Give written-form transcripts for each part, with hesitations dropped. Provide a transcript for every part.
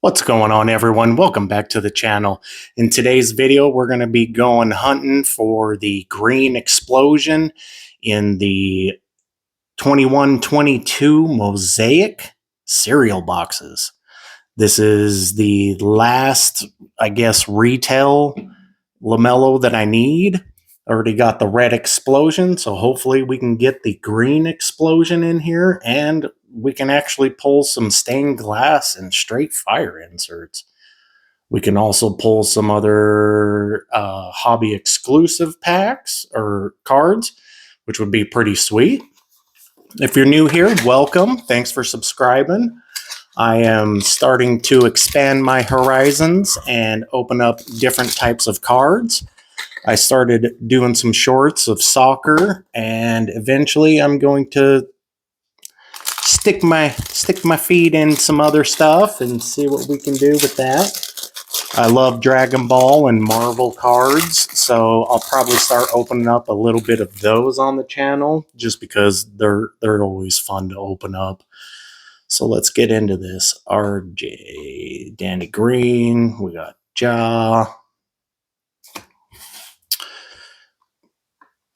What's going on, everyone? Welcome back to the channel. In today's video, we're going to be going hunting for the green explosion in the 21-22 Mosaic cereal boxes. This is the last, I guess, retail Lamelo that I need. Already got the red explosion, so hopefully we can get the green explosion in here and we can actually pull some stained glass and straight fire inserts. We can also pull some other hobby exclusive packs or cards, which would be pretty sweet. If you're new here, welcome. Thanks for subscribing. I am starting to expand my horizons and open up different types of cards. I started doing some shorts of soccer, and eventually I'm going to stick my feet in some other stuff and see what we can do with that. I love Dragon Ball and Marvel cards, so I'll probably start opening up a little bit of those on the channel just because they're always fun to open up. So let's get into this. RJ, Danny Green, we got Ja,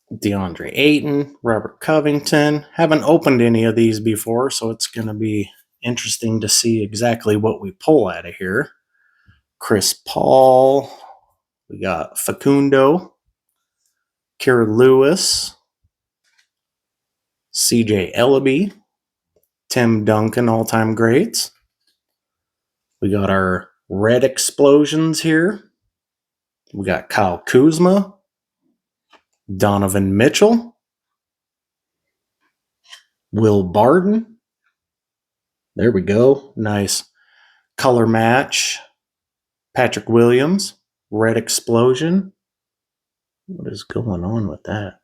DeAndre Ayton, Robert Covington. Haven't opened any of these before, so it's going to be interesting to see exactly what we pull out of here. Chris Paul. We got Facundo. Kira Lewis. CJ Ellaby. Tim Duncan, all-time greats. We got our red explosions here. We got Kyle Kuzma. Donovan Mitchell. Will Barton. There we go. Nice color match. Patrick Williams. Red explosion. What is going on with that?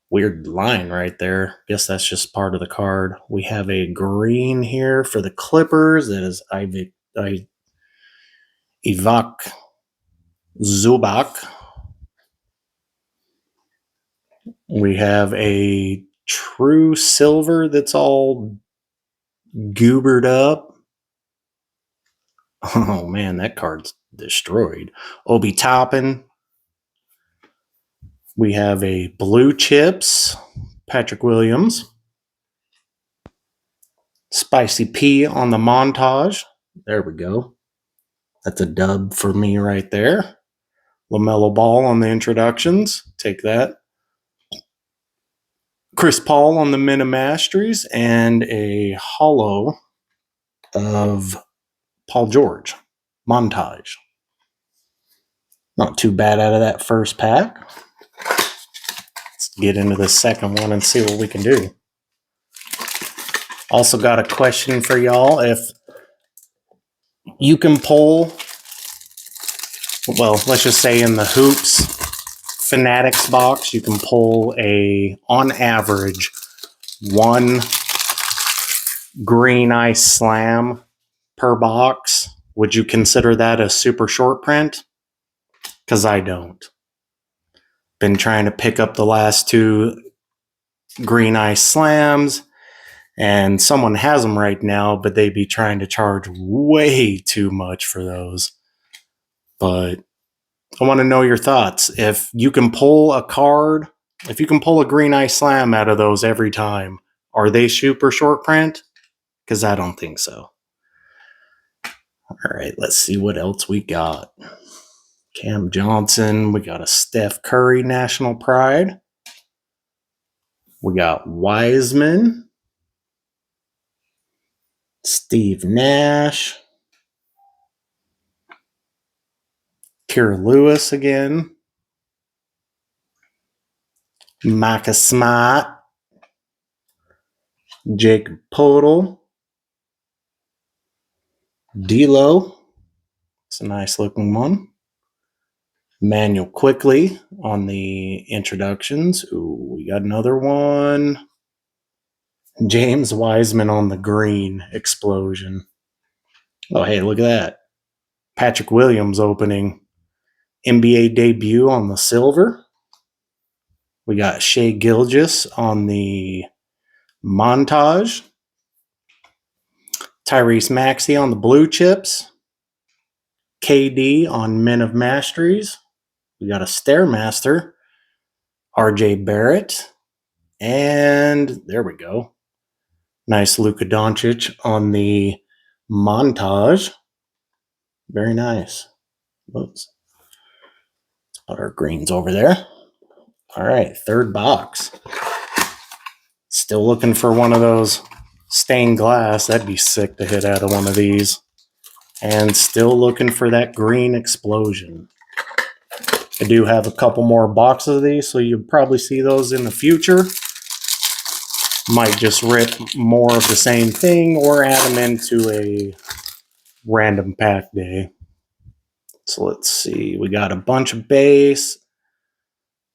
Weird line right there. Guess that's just part of the card. We have a green here for the Clippers. That is Ivac Zubac. We have a true silver that's all goobered up. Oh man, that card's destroyed. Obi Toppin. We have a blue chips, Patrick Williams. Spicy P on the montage. There we go. That's a dub for me right there. LaMelo Ball on the introductions. Take that. Chris Paul on the Minimastries and a holo of Paul George. Montage. Not too bad out of that first pack. Let's get into the second one and see what we can do. Also got a question for y'all. If you can pull, well, let's just say in the Hoops Fanatics box, you can pull on average, one green ice slam per box. Would you consider that a super short print? Because I don't. Been trying to pick up the last two green ice slams, and someone has them right now, but they be trying to charge way too much for those. But I want to know your thoughts. If you can pull a card, if you can pull a green ice slam out of those every time, are they super short print? Because I don't think so. All right, let's see what else we got. Cam Johnson. We got a Steph Curry National Pride. We got Wiseman. Steve Nash. Kira Lewis again. Micah Smart. Jake Podol. D'Lo. It's a nice looking one. Manuel Quickly on the introductions. Ooh, we got another one. James Wiseman on the green explosion. Oh, hey, look at that. Patrick Williams opening NBA debut on the silver. We got Shai Gilgeous on the montage. Tyrese Maxey on the blue chips. KD on Men of Masteries. We got a Stairmaster. RJ Barrett. And there we go. Nice Luka Doncic on the montage. Very nice. Let's put our greens over there. All right, third box. Still looking for one of those stained glass. That'd be sick to hit out of one of these. And still looking for that green explosion. I do have a couple more boxes of these, so you'll probably see those in the future. Might just rip more of the same thing or add them into a random pack day. So let's see. We got a bunch of base.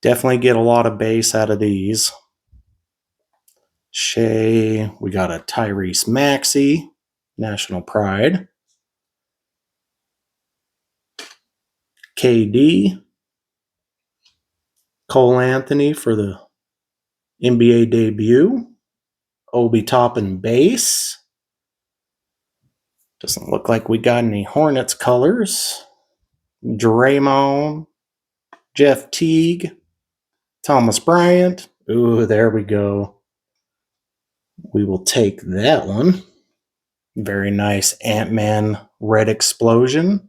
Definitely get a lot of base out of these. Shea. We got a Tyrese Maxey. National Pride. KD. Cole Anthony for the NBA debut. Obi Toppin base. Doesn't look like we got any Hornets colors. Draymond. Jeff Teague. Thomas Bryant. Ooh, there we go. We will take that one. Very nice Ant-Man red explosion.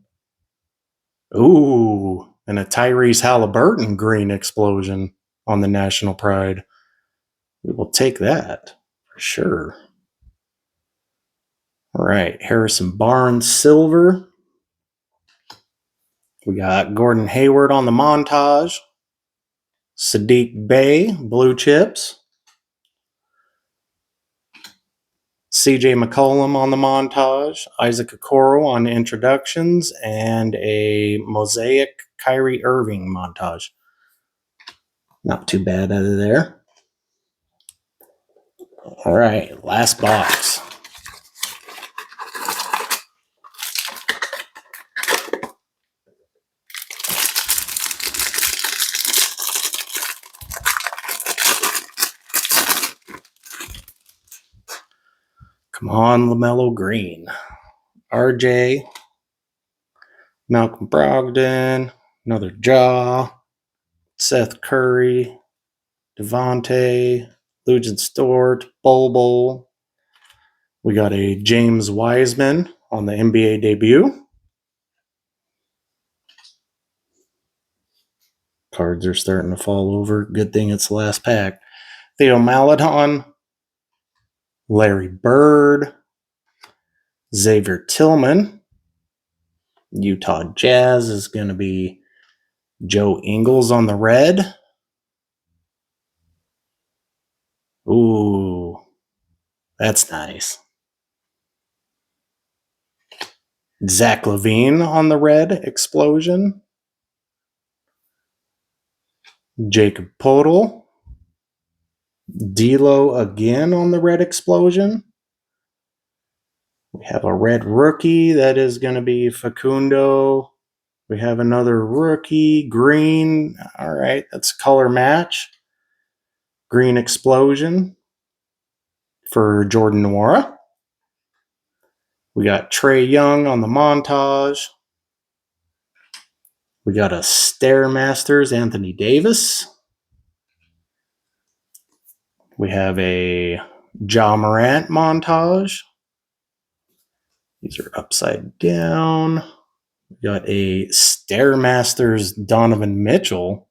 Ooh, and a Tyrese Halliburton green explosion on the National Pride. We will take that for sure. All right, Harrison Barnes silver. We got Gordon Hayward on the montage. Sadiq Bey blue chips. CJ McCollum on the montage, Isaac Okoro on introductions, and a Mosaic Kyrie Irving montage. Not too bad out of there. All right, last box. Come on, Lamelo Green. RJ, Malcolm Brogdon, another Jaw, Seth Curry, Devontae, Lujan Stort, Bol. We got a James Wiseman on the NBA debut. Cards are starting to fall over. Good thing it's the last pack. Theo Maledon, Larry Bird, Xavier Tillman. Utah Jazz is going to be Joe Ingles on the red. Ooh, that's nice. Zach LaVine on the red explosion. Jacob Podol. D'Lo again on the red explosion. We have a red rookie. That is going to be Facundo. We have another rookie, green. All right, that's color match. Green explosion for Jordan Nwora. We got Trae Young on the montage. We got a Stairmasters, Anthony Davis. We have a Ja Morant montage. These are upside down. We got a Stairmasters Donovan Mitchell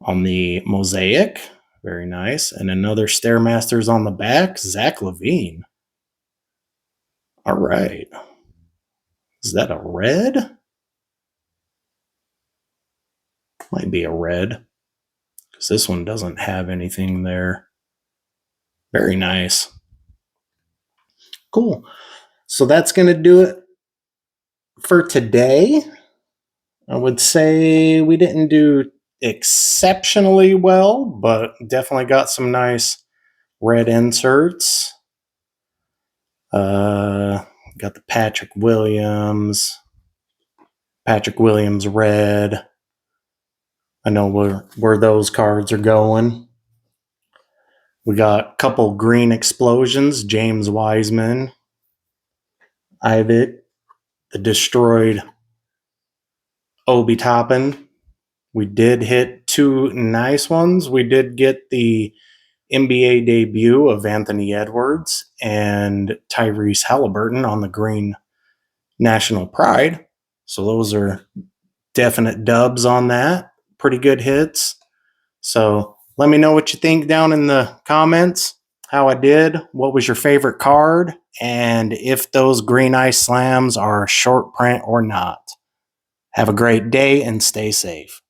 on the Mosaic. Very nice. And another Stairmasters on the back, Zach LaVine. All right. Is that a red? Might be a red. Because this one doesn't have anything there. Very nice. Cool. So that's going to do it for today. I would say we didn't do exceptionally well, but definitely got some nice red inserts. Got the Patrick Williams red. I know where those cards are going. We got a couple green explosions, James Wiseman, Ivit, the destroyed Obi Toppin. We did hit two nice ones. We did get the NBA debut of Anthony Edwards and Tyrese Halliburton on the green National Pride. So those are definite dubs on that. Pretty good hits. So let me know what you think down in the comments, how I did, what was your favorite card, and if those green ice slams are short print or not. Have a great day and stay safe.